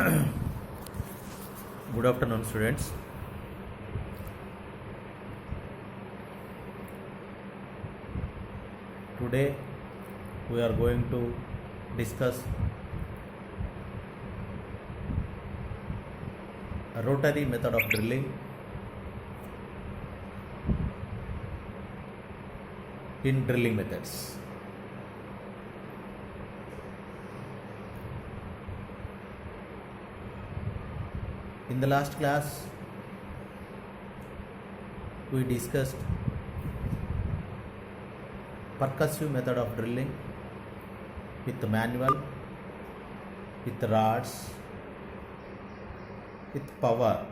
Good afternoon, students. Today we are going to discuss a rotary method of drilling in drilling methods. In the last class, we discussed percussive method of drilling with manual, with rods, with power.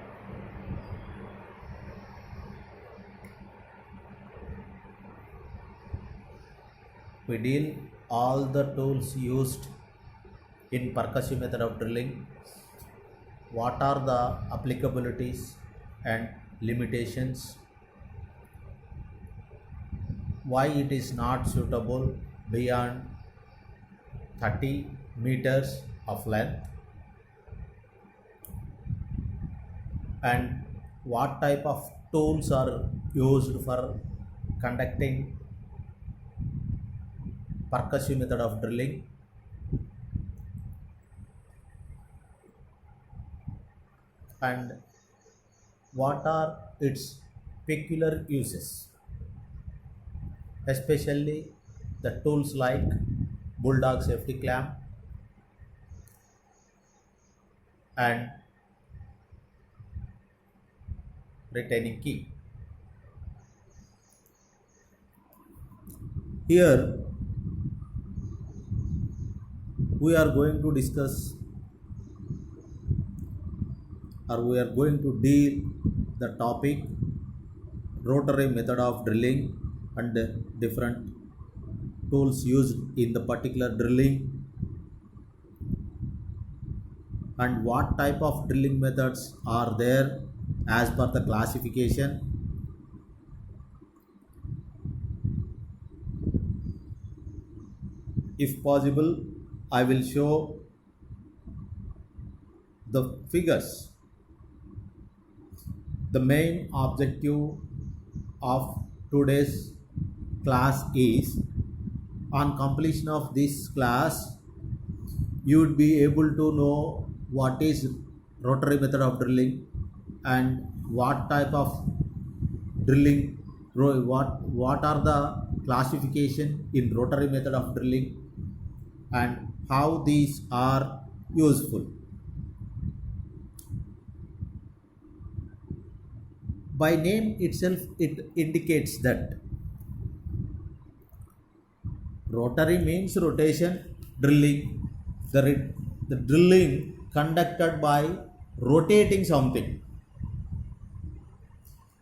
We deal all the tools used in percussive method of drilling, what are the applicabilities and limitations, why it is not suitable beyond 30 meters of length, and what type of tools are used for conducting percussive method of drilling, and what are its peculiar uses, especially the tools like bulldog safety clamp and retaining key. Here we are going to discuss, or we are going to deal the topic rotary method of drilling and different tools used in the particular drilling, and what type of drilling methods are there as per the classification. If possible, I will show the figures. The main objective of today's class is, on completion of this class, you would be able to know what is rotary method of drilling and what type of drilling, what are the classification in rotary method of drilling, and how these are useful. By name itself, it indicates that rotary means rotation, drilling, the drilling conducted by rotating something.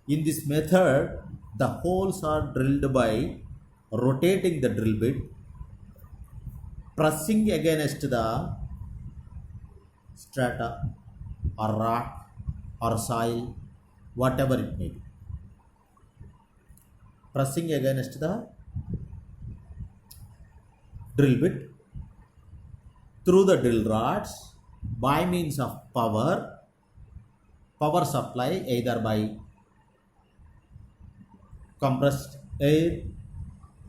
In this method, the holes are drilled by rotating the drill bit, pressing against the strata or rock or soil, whatever it may be. Pressing against the drill bit through the drill rods by means of power supply, either by compressed air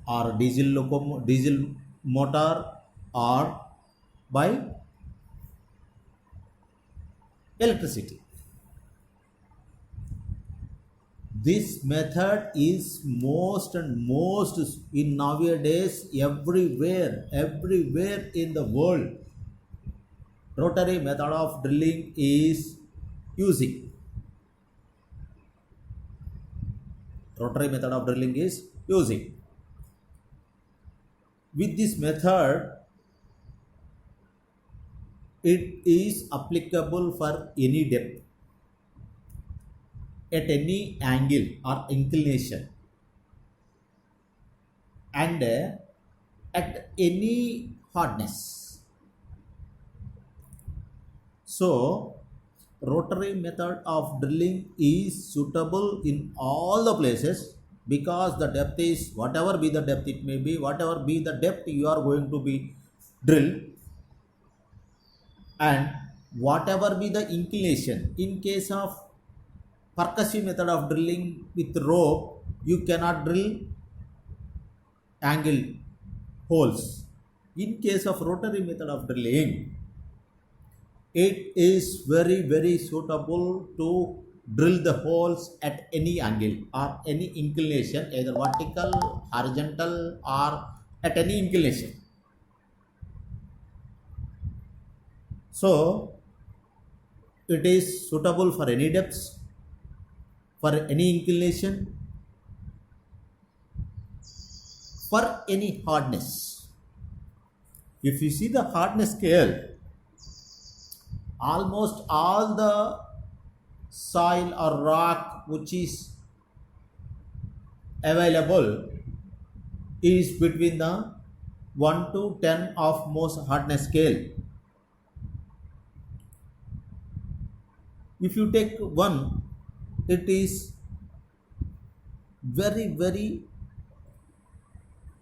or diesel motor, or by electricity. This method is most in nowadays everywhere in the world. Rotary method of drilling is using. Rotary method of drilling is using. With this method, it is applicable for any depth, at any angle or inclination, and at any hardness. So, rotary method of drilling is suitable in all the places, because the depth is, whatever be the depth it may be, whatever be the depth you are going to be drilled, and whatever be the inclination. In case of percussive method of drilling with rope, you cannot drill angle holes. In case of rotary method of drilling, it is very suitable to drill the holes at any angle or any inclination, either vertical, horizontal, or at any inclination. So it is suitable for any depths, for any inclination, for any hardness. If you see the hardness scale, almost all the soil or rock which is available is between the 1 to 10 of Mohs hardness scale. If you take 1, it is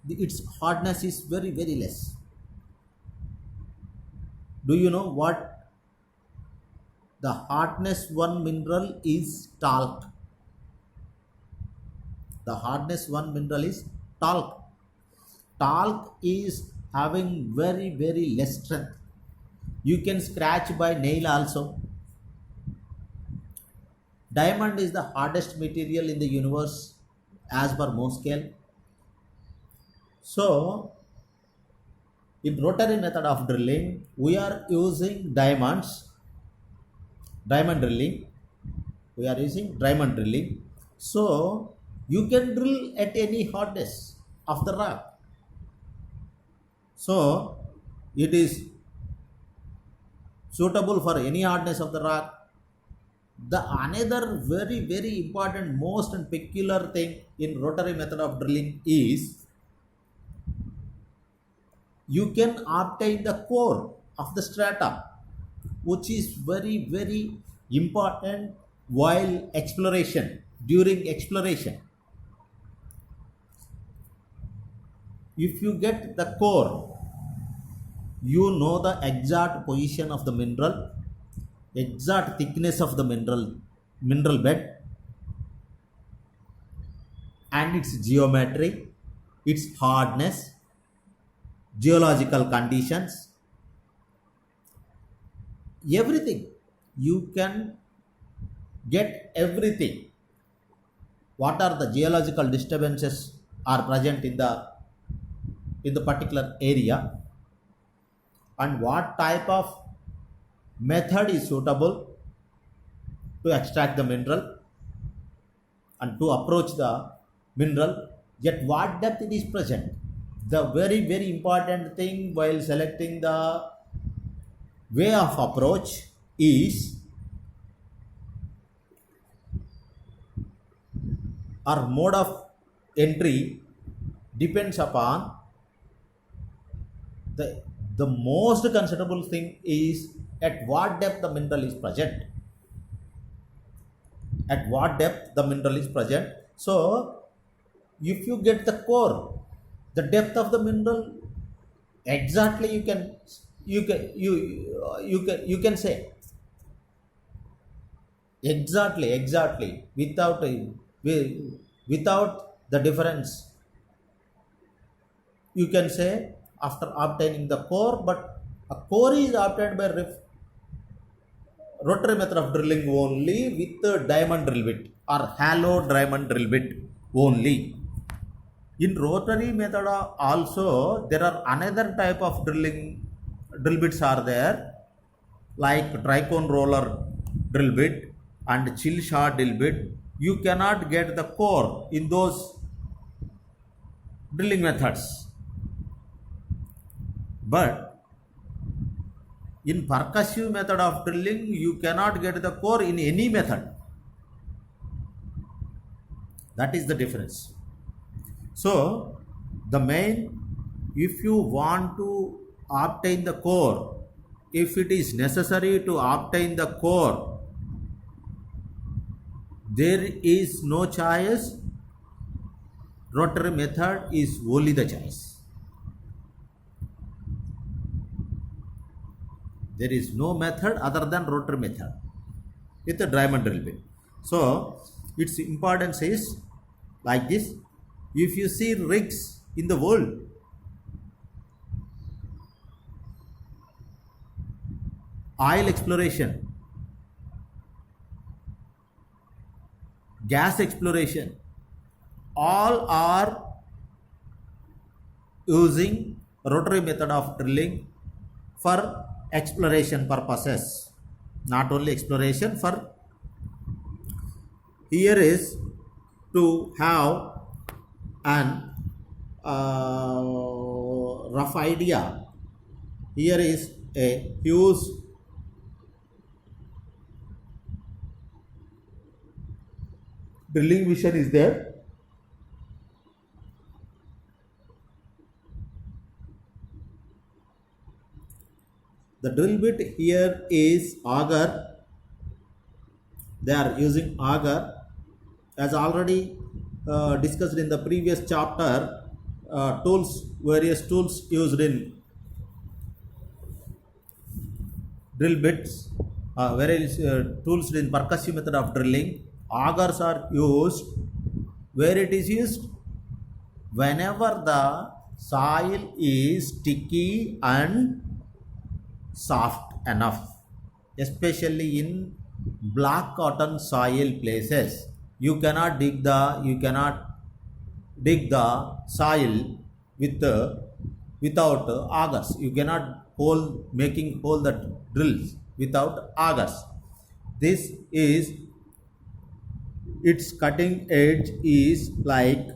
its hardness is very less. Do you know what the hardness one mineral is? Talc. The hardness one mineral is talc. Talc is having very less strength. You can scratch by nail also. Diamond is the hardest material in the universe as per Mohs scale. So in rotary method of drilling, we are using diamond drilling. We are using diamond drilling. So you can drill at any hardness of the rock. So it is suitable for any hardness of the rock. The another very important, most and peculiar thing in rotary method of drilling is you can obtain the core of the strata, which is very important while exploration, during exploration. If you get the core, you know the exact position of the mineral, exact thickness of the mineral bed, and its geometry, its hardness, geological conditions, everything. You can get everything. What are the geological disturbances are present in the particular area, and what type of method is suitable to extract the mineral and to approach the mineral, at what depth it is present. The very important thing while selecting the way of approach is, our mode of entry depends upon the most considerable thing is at what depth the mineral is present. At what depth the mineral is present. So if you get the core, the depth of the mineral, exactly you can say exactly without the difference. You can say after obtaining the core, but a core is obtained by rotary method of drilling only with the diamond drill bit or hollow diamond drill bit only. In rotary method also there are another type of drill bits are there, like tricone roller drill bit and chill shot drill bit. You cannot get the core in those drilling methods, but in percussive method of drilling you cannot get the core in any method. That is the difference. So the main, if you want to obtain the core, if it is necessary to obtain the core, there is no choice. Rotary method is only the choice. There is no method other than rotary method with a diamond drill bit. So its importance is like this. If you see rigs in the world, oil exploration, gas exploration, all are using rotary method of drilling for exploration purposes. Not only exploration, for here is to have an rough idea. Here is a huge drilling machine is there. The drill bit here is auger. They are using auger. As already discussed in the previous chapter, various tools used in drill bits, various tools in percussive method of drilling. Augers are used. Where it is used? Whenever the soil is sticky and soft enough, especially in black cotton soil places. You cannot dig the soil without augers. You cannot making hole the drills without augers. This is its cutting edge is like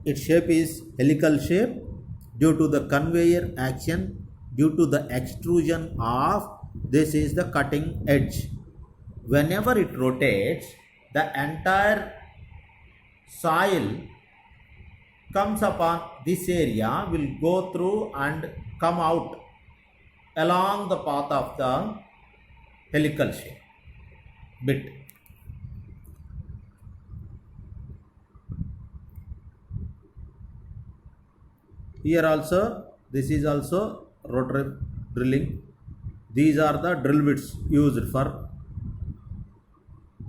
its shape is helical shape due to the conveyor action, due to the extrusion of this is the cutting edge. Whenever it rotates, the entire soil comes upon this area, will go through and come out along the path of the helical shape bit. Here also, this is also rotary drilling. These are the drill bits used for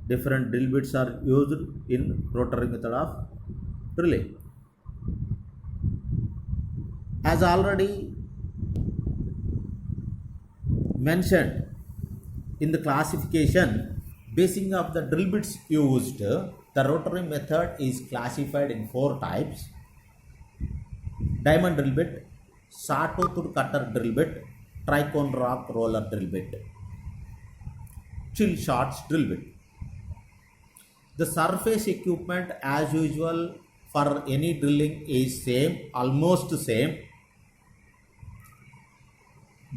different drill bits are used in rotary method of drilling. As already mentioned in the classification, basing of the drill bits used, the rotary method is classified in 4 types: diamond drill bit, sawtooth cutter drill bit, tricone rock roller drill bit, chill shots drill bit. The surface equipment as usual for any drilling is same, almost same.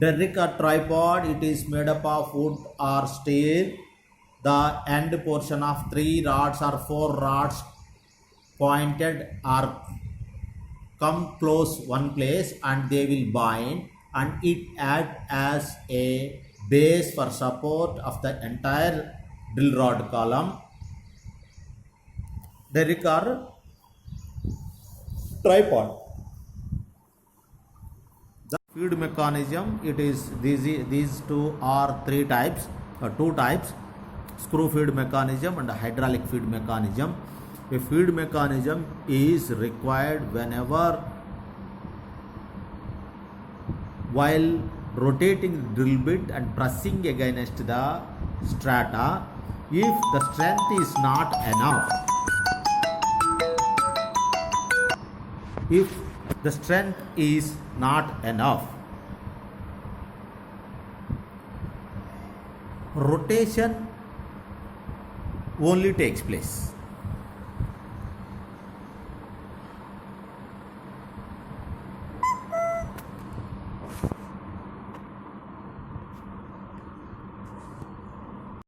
Derrick or tripod, it is made up of wood or steel. The end portion of 3 rods or 4 rods pointed or come close one place and they will bind, and it acts as a base for support of the entire drill rod column. Derrick or tripod. The feed mechanism, it is these 2 or 3 types, 2 types: screw feed mechanism and hydraulic feed mechanism. A feed mechanism is required whenever while rotating the drill bit and pressing against the strata, if the strength is not enough, if the strength is not enough, rotation only takes place.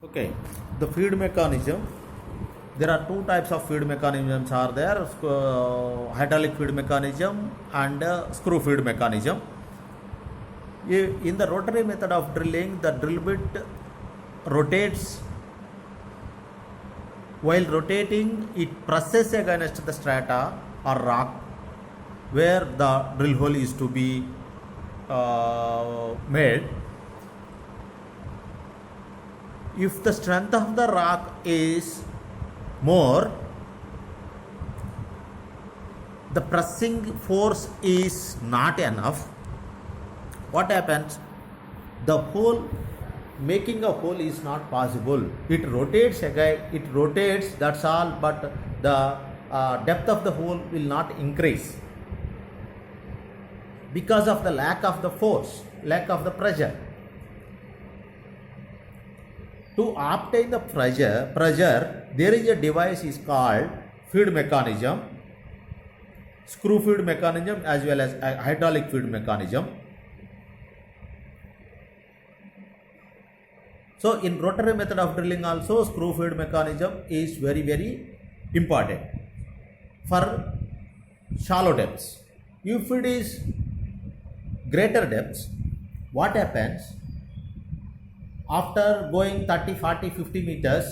Okay, the feed mechanism, there are 2 types of feed mechanisms are there: hydraulic feed mechanism and screw feed mechanism. In the rotary method of drilling, the drill bit rotates. While rotating, it presses against the strata or rock where the drill hole is to be made. If the strength of the rock is more, the pressing force is not enough. What happens? The hole, making a hole is not possible. It rotates again, it rotates, that's all, but the depth of the hole will not increase because of the lack of the force, lack of the pressure. To obtain the pressure, there is a device is called feed mechanism, screw feed mechanism as well as a hydraulic feed mechanism. So in rotary method of drilling also, screw feed mechanism is very important for shallow depths. If it is greater depths, what happens? After going 30, 40, 50 meters,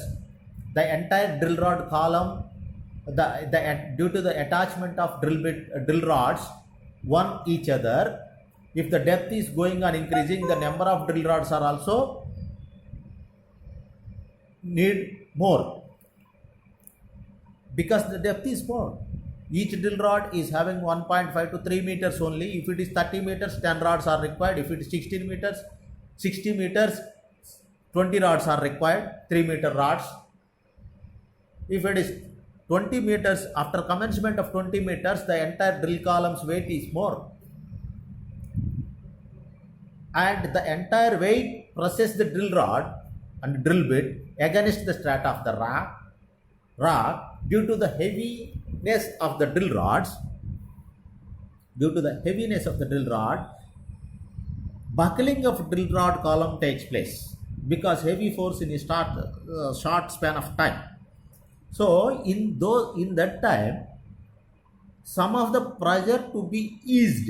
the entire drill rod column, due to the attachment of drill rods one each other, if the depth is going on increasing, the number of drill rods are also need more because the depth is more. Each drill rod is having 1.5 to 3 meters only. If it is 30 meters, 10 rods are required. If it is 60 meters, 20 rods are required, 3 meter rods. If it is 20 meters, after commencement of 20 meters, the entire drill column's weight is more. And the entire weight presses the drill rod and drill bit against the strata of the rock due to the heaviness of the drill rods. Due to the heaviness of the drill rod, buckling of drill rod column takes place because heavy force in a short span of time. So in that time, some of the pressure to be eased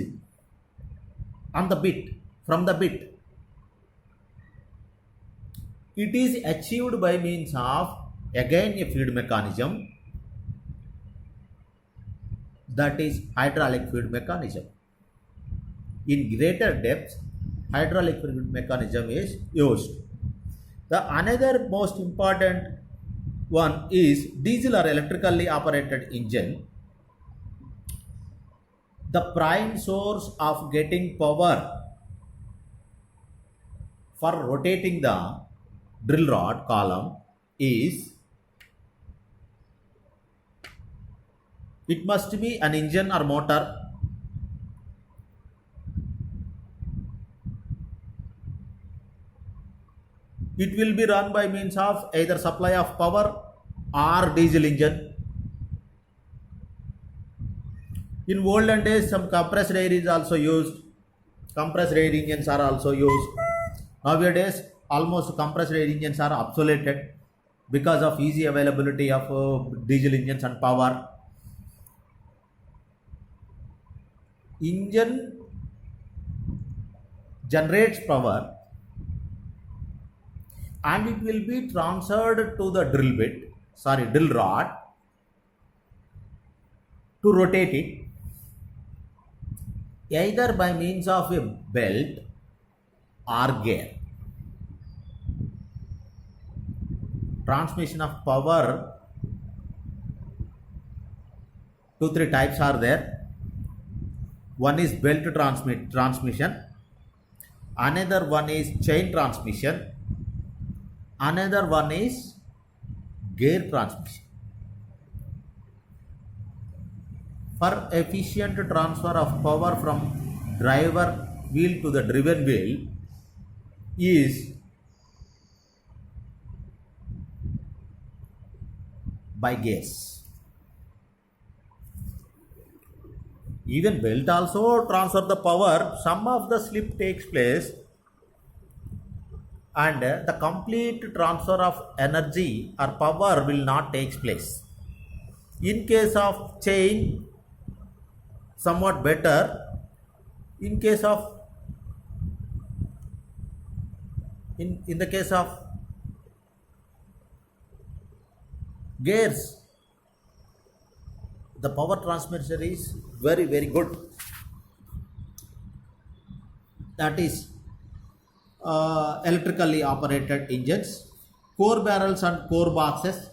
on the bit, from the bit, it is achieved by means of again a feed mechanism, that is hydraulic feed mechanism. In greater depths, hydraulic feed mechanism is used. The another most important one is diesel or electrically operated engine. The prime source of getting power for rotating the drill rod column is, it must be an engine or motor. It will be run by means of either supply of power or diesel engine. In olden days, some compressed air is also used. Compressed air engines are also used. Nowadays, almost compressed air engines are obsoleted because of easy availability of diesel engines and power. Engine generates power and it will be transferred to the drill rod to rotate it either by means of a belt or gear. Transmission of power, 2-3 types are there. One is belt transmission, another one is chain transmission, another one is gear transmission. For efficient transfer of power from driver wheel to the driven wheel is by gears. Even belt also transfer the power. Some of the slip takes place and the complete transfer of energy or power will not take place. In case of chain, somewhat better. In case of in the case of gears, the power transmitter is very very good. That is electrically operated engines. Core barrels and core boxes.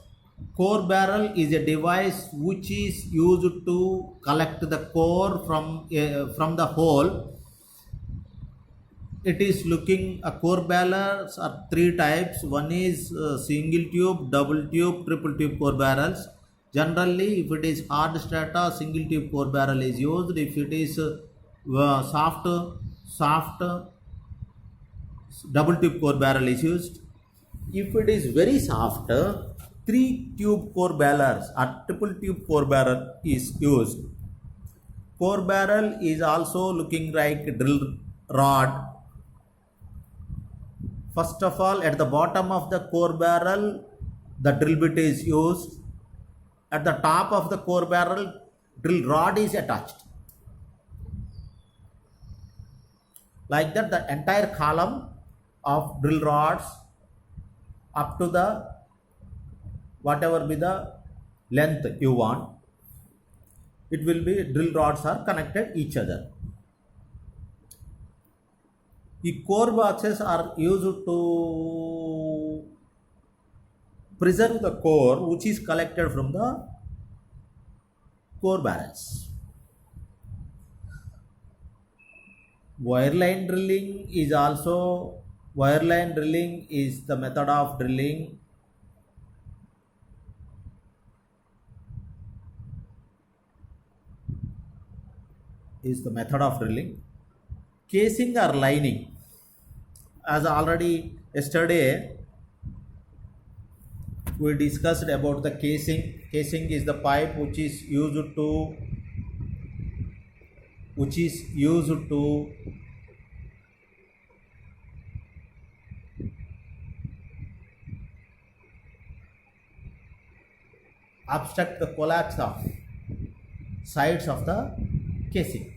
Core barrel is a device which is used to collect the core from the hole. It is looking core barrels are three types. One is single tube, double tube, triple tube core barrels. Generally, if it is hard strata, single tube core barrel is used. If it is soft, double tube core barrel is used. If it is very soft, three tube core barrels or triple tube core barrel is used. Core barrel is also looking like drill rod. First of all, at the bottom of the core barrel, the drill bit is used. At the top of the core barrel, drill rod is attached. Like that, the entire column of drill rods up to the whatever be the length you want, it will be drill rods are connected each other. The core boxes are used to preserve the core which is collected from the core barrels. Wireline drilling is the method of drilling casing or lining. As already yesterday we discussed about the casing. Casing is the pipe which is used to obstruct the collapse of sides of the casing.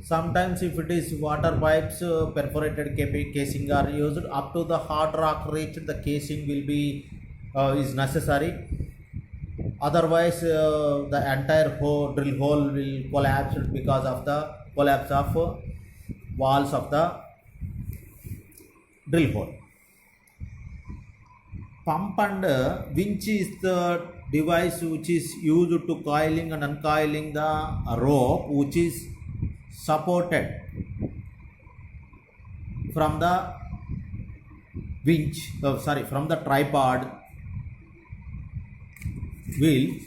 Sometimes if it is water pipes, perforated casing are used. Up to the hard rock reach, the casing will be is necessary. Otherwise, the entire drill hole will collapse because of the collapse of walls of the drill hole. Pump and winch is the device which is used to coiling and uncoiling the rope which is supported from the from the tripod wheel.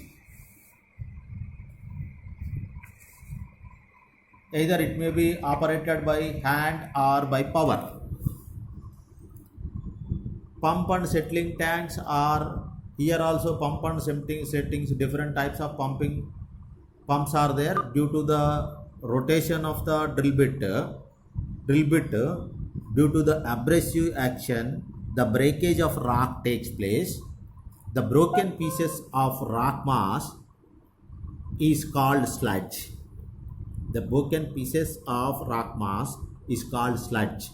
Either it may be operated by hand or by power. Pump and settling tanks are here also. Pump and settings, different types of pumps are there. Due to the rotation of the drill bit due to the abrasive action, the breakage of rock takes place. The broken pieces of rock mass is called sludge. The broken pieces of rock mass is called sludge.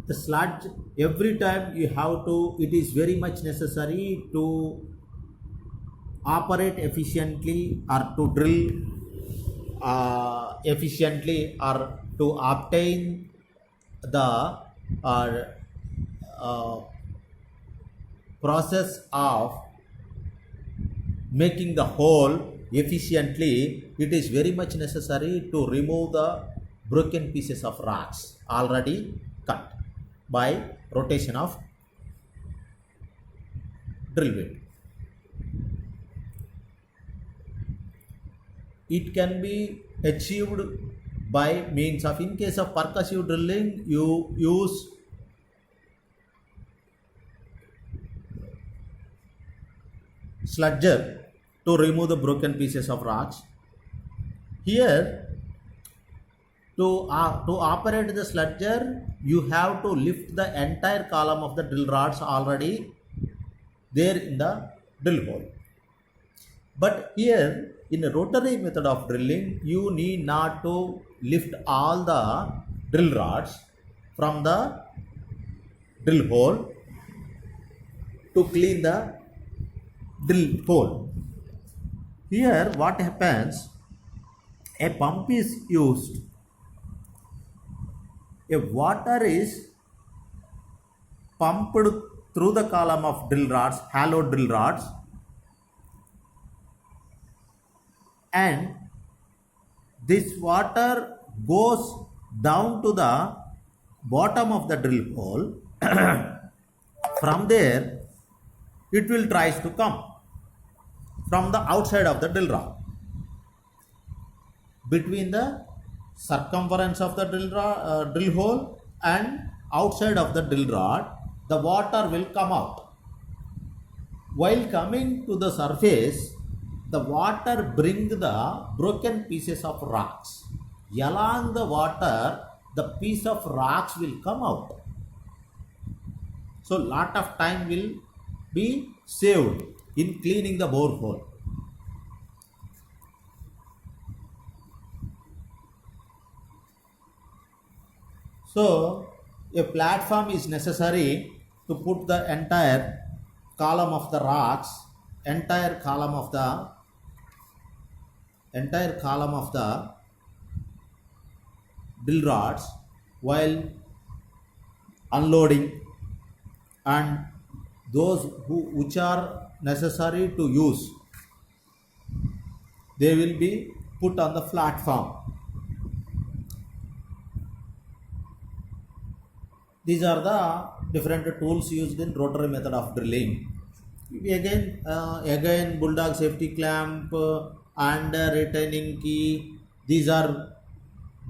The sludge, every time you have to, it is very much necessary to operate efficiently or to drill efficiently or to obtain the process of making the hole efficiently. It is very much necessary to remove the broken pieces of rocks already cut by rotation of drill bit. It can be achieved by means of, in case of percussive drilling, you use sludger to remove the broken pieces of rocks. Here, to operate the sludger, you have to lift the entire column of the drill rods already there in the drill hole. But here, in a rotary method of drilling, you need not to lift all the drill rods from the drill hole to clean the drill hole. Here what happens, a pump is used, a water is pumped through the column of drill rods, hollow drill rods, and this water goes down to the bottom of the drill hole. From there it will tries to come from the outside of the drill rod. Between the circumference of the drill hole and outside of the drill rod, the water will come out. While coming to the surface, the water bring the broken pieces of rocks. Along the water, the piece of rocks will come out. So lot of time will be saved in cleaning the borehole. So a platform is necessary to put the entire column of the rocks, entire column of the drill rods while unloading, and those which are necessary to use, they will be put on the platform. These are the different tools used in rotary method of drilling. Again bulldog safety clamp and retaining key, these are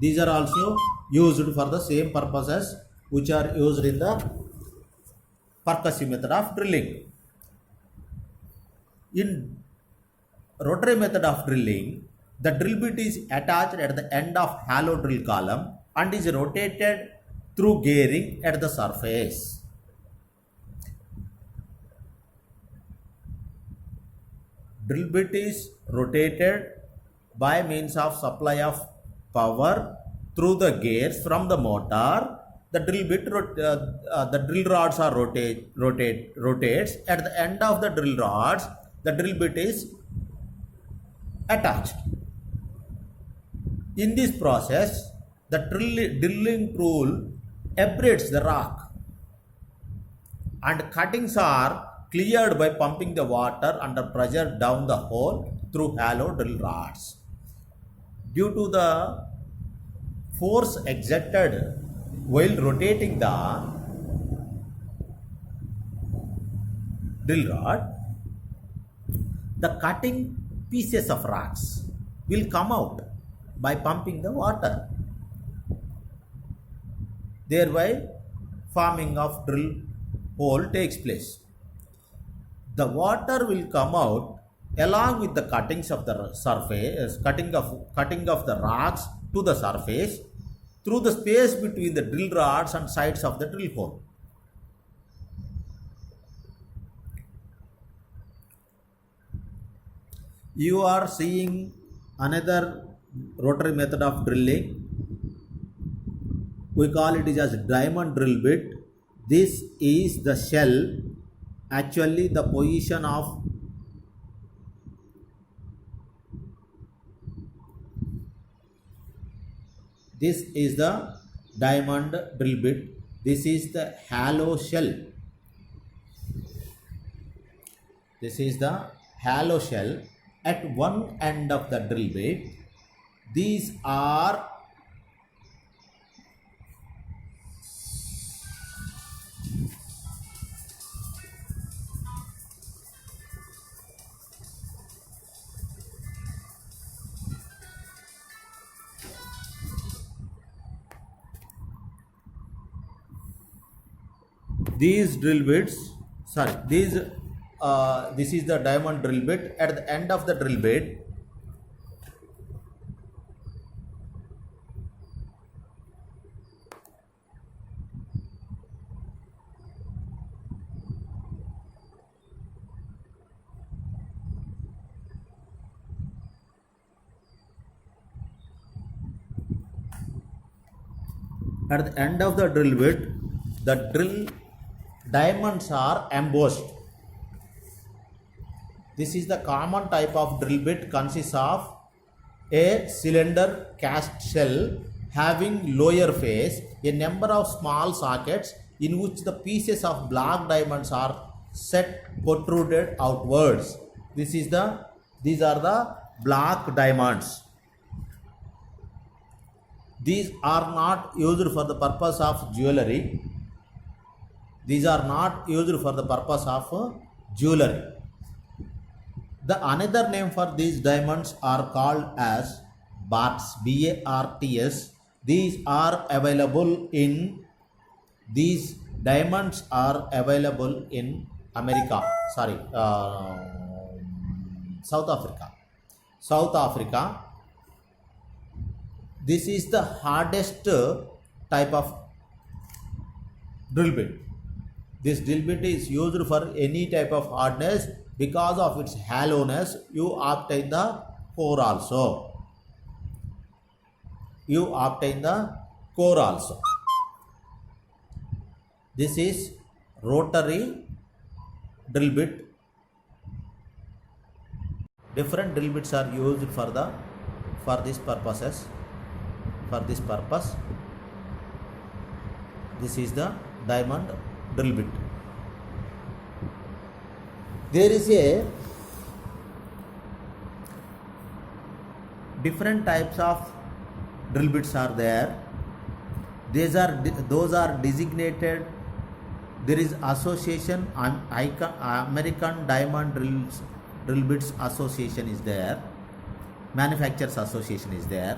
also used for the same purposes which are used in the percussive method of drilling. In rotary method of drilling, the drill bit is attached at the end of hollow drill column and is rotated through gearing at the surface. Drill bit is rotated by means of supply of power through the gears from the motor. The drill rods are rotates. At the end of the drill rods, the drill bit is attached. In this process, the drilling tool abrades the rock, and cuttings are cleared by pumping the water under pressure down the hole through hollow drill rods. Due to the force exerted while rotating the drill rod, the cutting pieces of rocks will come out by pumping the water. Thereby forming of drill hole takes place. The water will come out along with the cuttings of the surface, cutting of the rocks to the surface through the space between the drill rods and sides of the drill hole. You are seeing another rotary method of drilling. We call it as diamond drill bit. This is the shell, actually the position of this is the diamond drill bit. This is the hollow shell. This is the hollow shell at one end of the drill bit. These are these drill bits, this is the diamond drill bit. At the end of the drill bit, the drill diamonds are embossed. This is the common type of drill bit, consists of a cylinder cast shell having lower face, a number of small sockets in which the pieces of black diamonds are set protruded outwards. These are the black diamonds. These are not used for the purpose of jewelry. These are not used for the purpose of jewelry. The another name for these diamonds are called as barts, BARTS. These diamonds are available in America. South Africa. South Africa. This is the hardest type of drill bit. This drill bit is used for any type of hardness. Because of its hollowness, you obtain the core also. This is rotary drill bit. Different drill bits are used for this purpose. This is the diamond drill bit. There is a different types of drill bits are there. Those are designated. There is association, American Diamond Drill Bits Association is there. Manufacturers Association is there.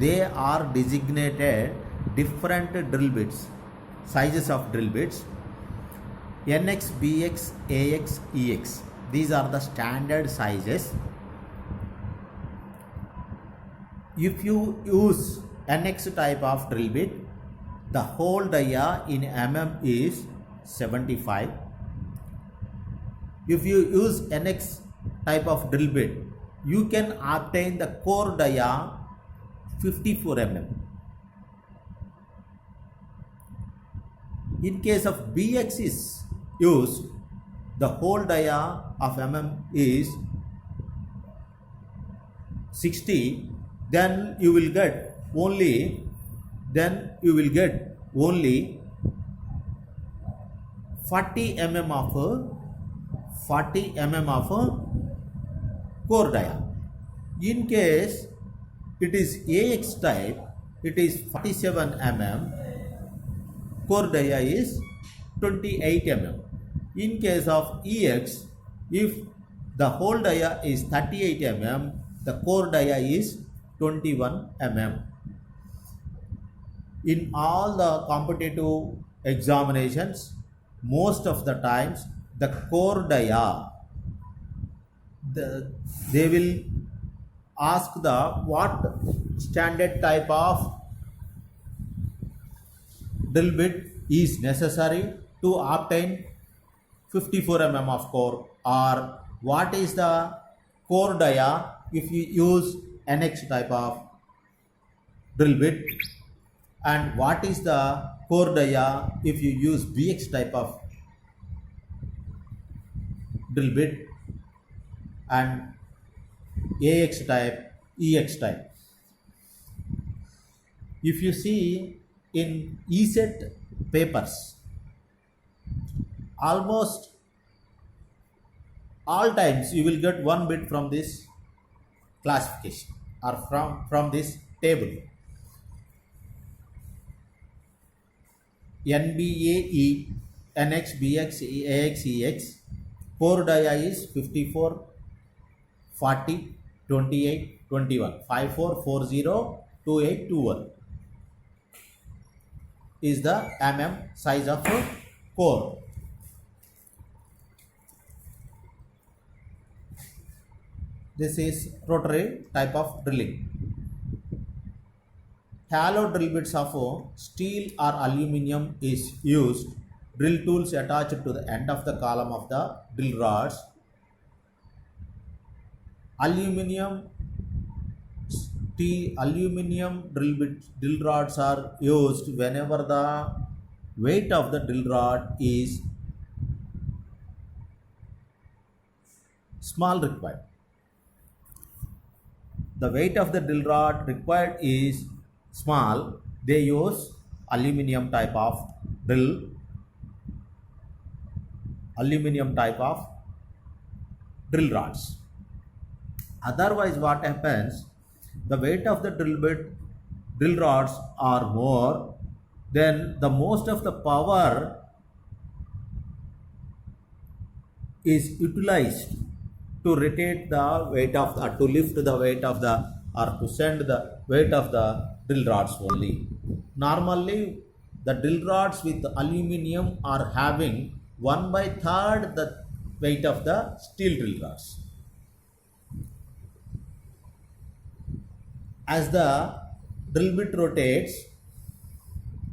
They are designated different drill bits, sizes of drill bits. NX, BX, AX, EX. These are the standard sizes. If you use NX type of drill bit, the hole dia in mm is 75. If you use NX type of drill bit, you can obtain the core dia 54 mm. In case of BX is used, the hole dia of mm is 60. Then you will get only 40 mm of core dia. In case it is AX type, it is 47 mm. Core dia is 28 mm. In case of EX, if the hole dia is 38 mm, the core dia is 21 mm. In all the competitive examinations, most of the times the core dia, they will ask what standard type of drill bit is necessary to obtain 54 mm of core, or what is the core dia if you use NX type of drill bit, and what is the core dia if you use BX type of drill bit, and AX type, EX type. If you see in ESET papers, almost all times you will get one bit from this classification or from this table. NBAE, NX, BX, AX, EX. Core dia is 54, 40, 28, 21. 54, 40, 28, 21 is the mm size of core. This is rotary type of drilling. Hollow drill bits of steel or aluminium is used. Drill tools attached to the end of the column of the drill rods. Aluminium drill rods are used whenever the weight of the drill rod is small required. The weight of the drill rod required is small. They use aluminum type of drill rods. Otherwise, what happens? The weight of the drill rods are more, then the most of the power is utilized to rotate the weight of the, to lift the weight of the, or to send the weight of the drill rods only. Normally, the drill rods with aluminum are having 1/3 the weight of the steel drill rods. As the drill bit rotates,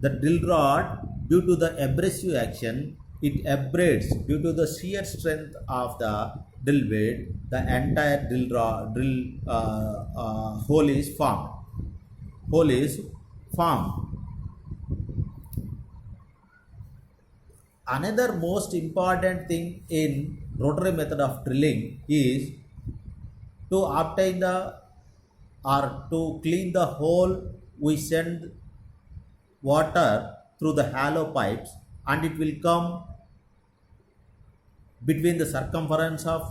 the drill rod, due to the abrasive action, it abrades. Due to the shear strength of the drill bit, the entire hole is formed. Another most important thing in rotary method of drilling is to obtain the, or to clean the hole. We send water through the hollow pipes, and it will come between the circumference of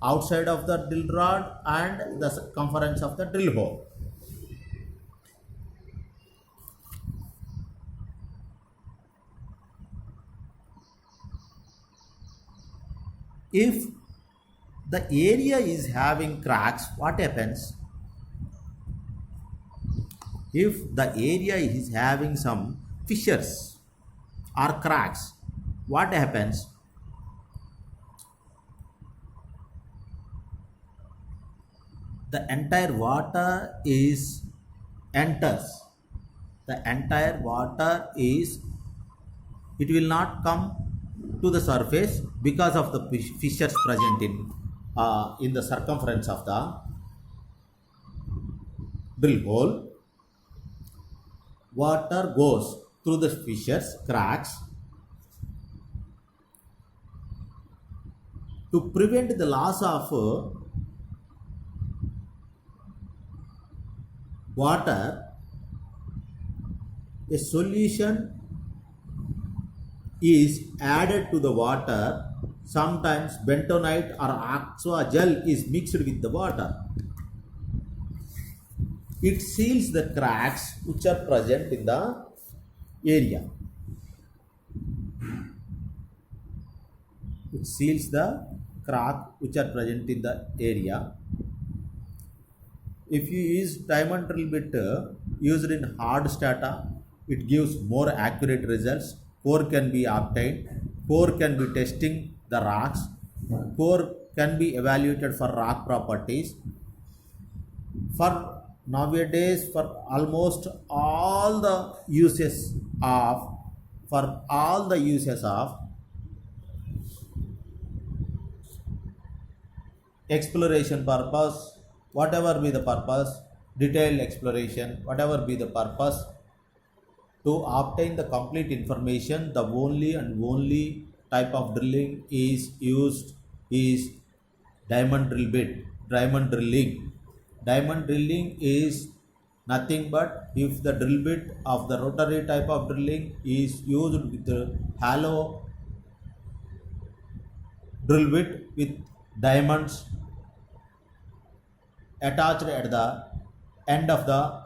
outside of the drill rod and the circumference of the drill hole. If the area is having cracks, what happens? If the area is having some fissures or cracks, what happens? The entire water enters. The entire water it will not come to the surface because of the fissures present in the circumference of the drill hole. Water goes through the fissures, cracks. To prevent the loss of water, a solution is added to the water. Sometimes bentonite or aqua gel is mixed with the water. It seals the cracks which are present in the area. It seals the crack which are present in the area. If you use diamond drill bit used in hard strata, it gives more accurate results. Core can be obtained. Core can be testing the rocks. Core can be evaluated for rock properties. For nowadays, for almost all the uses of exploration purpose, whatever be the purpose, detailed exploration, whatever be the purpose, to obtain the complete information, the only and only type of drilling is used is diamond drill bit, diamond drilling. Diamond drilling is nothing but if the drill bit of the rotary type of drilling is used with the hollow drill bit with diamonds attached at the end of the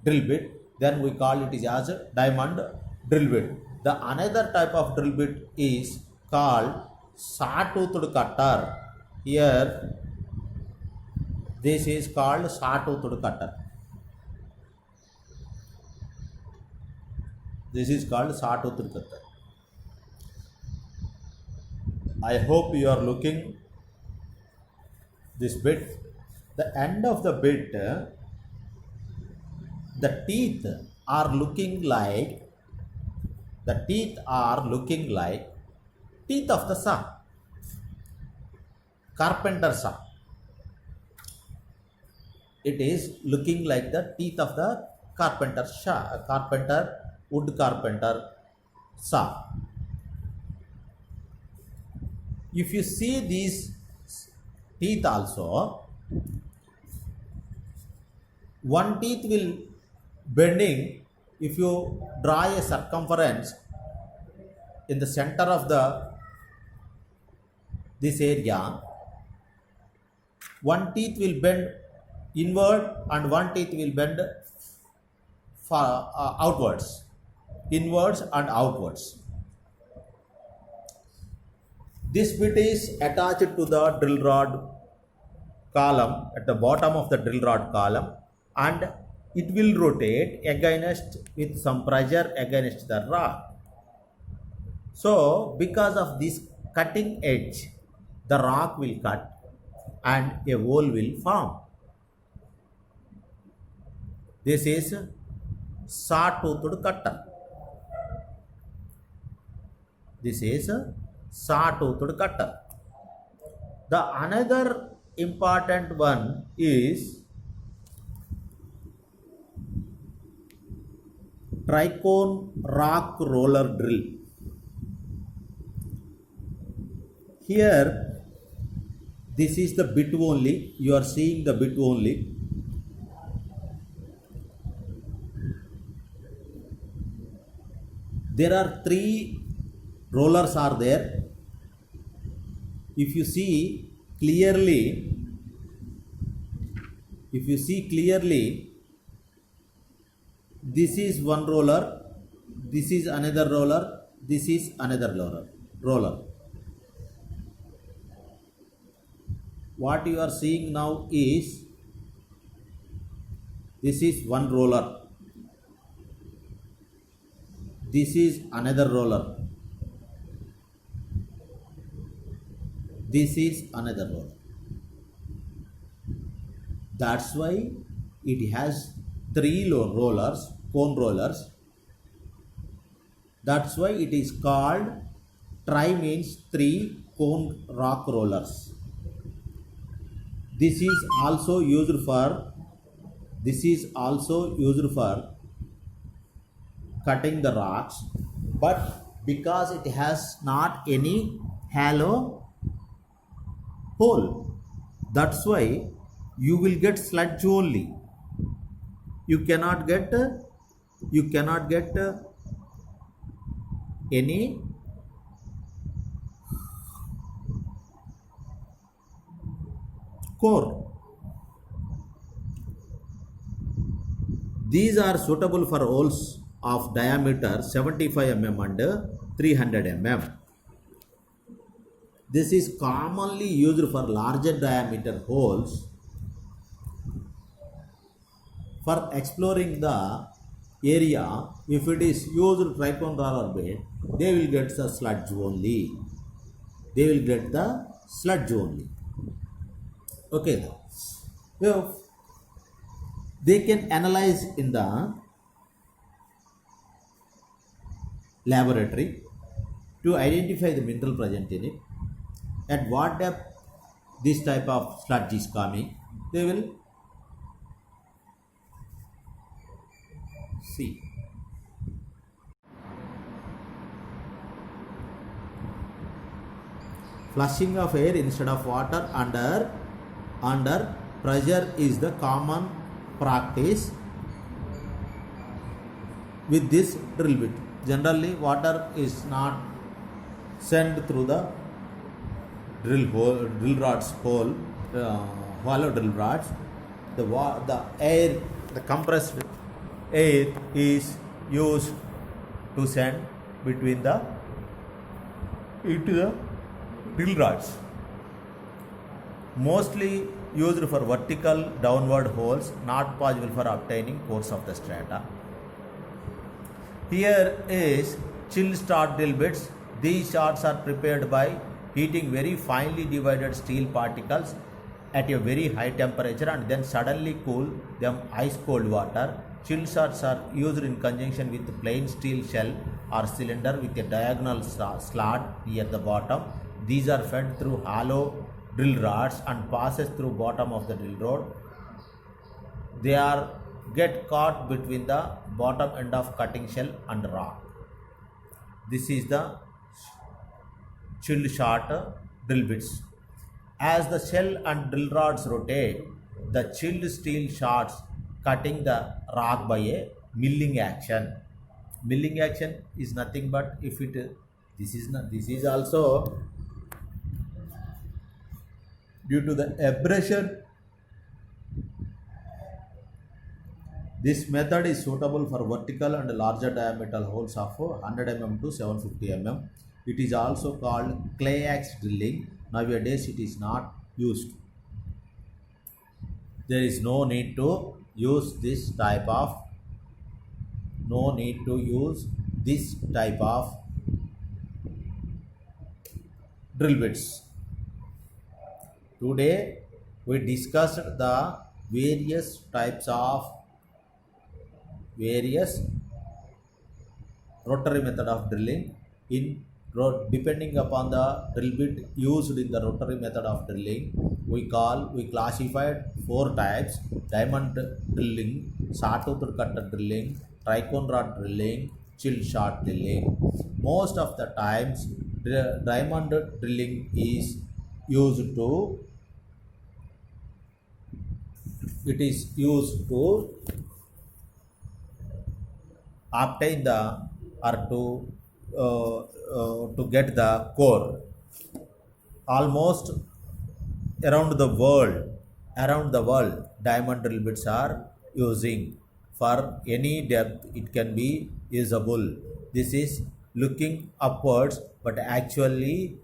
drill bit, then we call it as a diamond drill bit. The another type of drill bit is called sawtoothed cutter. Here this is called sawtoothed cutter. This is called sawtoothed cutter. I hope you are looking this bit. The end of the bit, the teeth are looking like teeth of the saw, carpenter saw. It is looking like the teeth of the carpenter wood carpenter saw. If you see these teeth also, one teeth will bending. If you draw a circumference in the center of this area, one teeth will bend inward and one teeth will bend outwards, inwards and outwards. This bit is attached to the drill rod column at the bottom of the drill rod column, and it will rotate against with some pressure against the rod. So because of this cutting edge, the rock will cut and a hole will form. This is saw-toothed cutter. This is saw-toothed cutter. The another important one is tricone rock roller drill. Here this is the bit only, you are seeing the bit only. There are 3 rollers are there. If you see clearly, this is one roller, this is another roller, this is another roller. What you are seeing now is, this is one roller, this is another roller, this is another roller. That's why it has 3 rollers, cone rollers. That's why it is called tri, means 3 cone rock rollers. This is also used for cutting the rocks, but because it has not any hollow hole, that's why you will get sludge only. You cannot get any core. These are suitable for holes of diameter 75 mm and 300 mm. This is commonly used for larger diameter holes. For exploring the area, if it is used tricone roller bed, they will get the sludge only. Okay. Well, they can analyze in the laboratory to identify the mineral present in it. At what depth this type of sludge is coming, they will see. Flushing of air instead of water under pressure is the common practice with this drill bit. Generally, water is not sent through the drill rods hole, hollow drill rods. The air, the compressed air is used to send between into the drill rods. Mostly used for vertical downward holes, not possible for obtaining cores of the strata. Here is chill start drill bits. These shots are prepared by heating very finely divided steel particles at a very high temperature and then suddenly cool them ice cold water. Chill shots are used in conjunction with plain steel shell or cylinder with a diagonal slot near the bottom. These are fed through hollow drill rods and passes through bottom of the drill rod. They are get caught between the bottom end of cutting shell and rock. This is the chilled shot drill bits. As the shell and drill rods rotate, the chilled steel shards cutting the rock by a milling action. Milling action is nothing but if it this is also due to the abrasion. This method is suitable for vertical and larger diameter holes of 100 mm to 750 mm. It is also called clay axe drilling. Nowadays it is not used. There is no need to use this type of drill bits. Today we discussed the various rotary method of drilling. Depending upon the drill bit used in the rotary method of drilling, we classified 4 types: diamond drilling, sawtooth cutter drilling, tricone rod drilling, chill shot drilling. Most of the times diamond drilling is used to obtain the or to get the core. Almost around the world diamond drill bits are using for any depth. It can be usable. This is looking upwards, but actually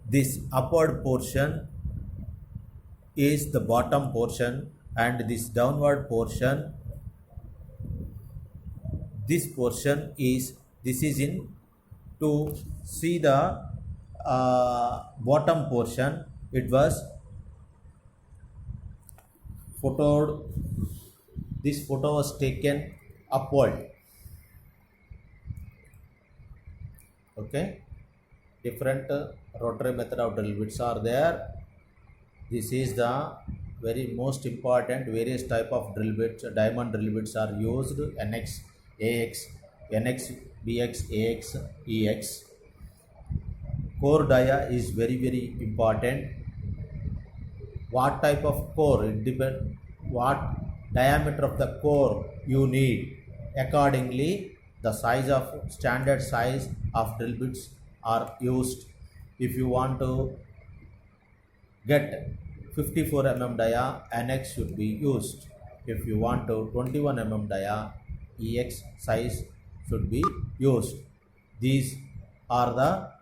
this upward portion is the bottom portion, and this downward portion, this is in to see the bottom portion. It was photoed. This photo was taken upward. Okay, different rotary method of drill bits are there. This is the very most important various type of drill bits. Diamond drill bits are used: NX, AX, NX, BX, AX, EX. Core dia is very important. What type of core? It depends what diameter of the core you need. Accordingly, the standard size of drill bits are used. If you want to get 54 mm dia, NX should be used. If you want to 21 mm dia, EX size should be used. These are the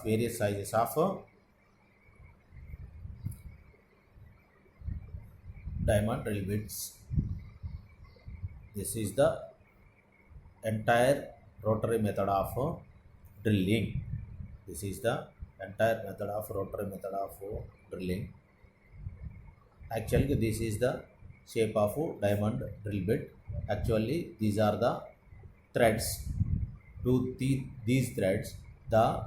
various sizes of diamond drill bits. This is the entire rotary method of drilling. This is the entire rotary method of drilling. Actually, this is the shape of diamond drill bit. Actually, these are the threads. To these threads, the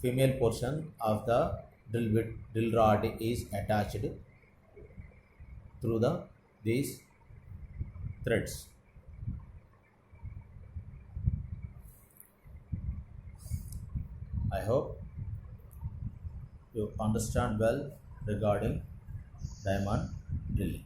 female portion of the drill rod is attached through these threads. I hope you understand well regarding diamond drilling.